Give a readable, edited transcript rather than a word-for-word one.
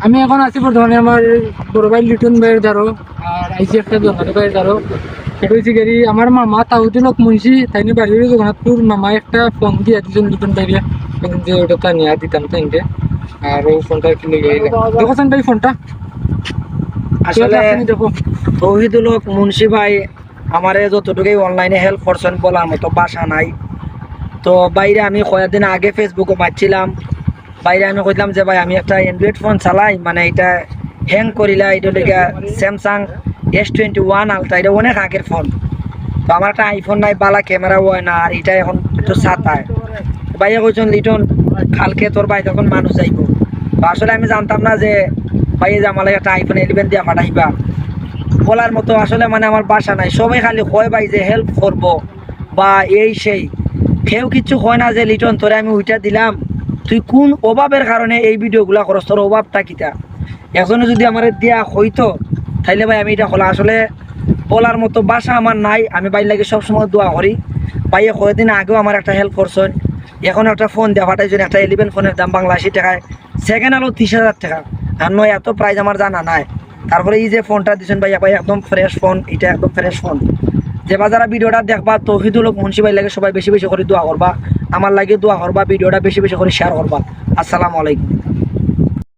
আমি এখন আছি বর্তমানে আমার বড় ভাই লিটন ভাইয়ের দ্বারো, আর আইসি একটা জোনারি ভাইয়ের দ্বারো। সেটা হচ্ছে গেরি আমার মামা তাহুদ্দিন হক মুন্সি, তাই নিয়ে বাড়ির জগন্নাথপুর। মামা একটা ফোন দিয়ে দিয়েছেন লিটন ভাইয়া, যে ওটা তা নিয়ে দিতাম তাইকে। আর ওই ফোনটা কিনে গেলে দেখছেন ভাই ফোনটা আসলে দেখো। তৌহিদুল হক মুন্সি ভাই আমারে যতটুকুই অনলাইনে হেল্প করছেন বলার মতো ভাষা নাই। তো বাইরে আমি কয়েকদিন আগে ফেসবুকে মারছিলাম, বাইরে আমি কইলাম যে ভাই আমি একটা অ্যান্ড্রয়েড ফোন চালাই, মানে এটা হ্যাং করিলা, এটা লেগে স্যামসাং S21 আলট্রা, এটা অনেক আগের ফোন। তো আমার একটা আইফোন নাই, বালা ক্যামেরা হয় না, আর এটা এখন একটু সাতায়। ভাইয়া কইছেন লিটন কালকে তোর ভাই তখন মানুষ যাইব। তো আসলে আমি জানতাম না যে ভাই যে আমার একটা iPhone 11 দিয়ে পাঠাইবা, বলার মতো আসলে মানে আমার বাসা নাই। সবাই খালি কয় ভাই যে হেল্প করবো বা এই সেই, কেউ কিছু হয় না যে লিটন তোরে আমি ওইটা দিলাম, তুই কোন অভাবের কারণে এই ভিডিওগুলা করস, তোর অভাবটা কিটা। এখনো যদি আমার দিয়া হইতো তাইলে ভাই আমি এটা হলো। আসলে বলার মতো বাসা আমার নাই। আমি ভাই লাগে সবসময় দোয়া করি। ভাইয়ে কয়েকদিন আগেও আমার একটা হেল্প করছেন, এখন একটা ফোন দেওয়া পাঠাইছেন, একটা 11 ফোনের দাম বাংলাদেশি টাকায় সেকেন্ড হলো 30,000 টাকা। আর নয় এত প্রাইস আমার জানা নাই। তারপরে এই যে ফোনটা দিচ্ছেন ভাইয়া, ভাই একদম ফ্রেশ ফোন, এটা একদম ফ্রেশ ফোন। যে বা যারা ভিডিওটা দেখবা তৌহিদুল হক মুন্সি ভাই লাগে সবাই বেশি বেশি করে দোয়া করবা, আমার লাগে দোয়া করবা, ভিডিওটা বেশি বেশি করে শেয়ার করবা। আসসালামু আলাইকুম।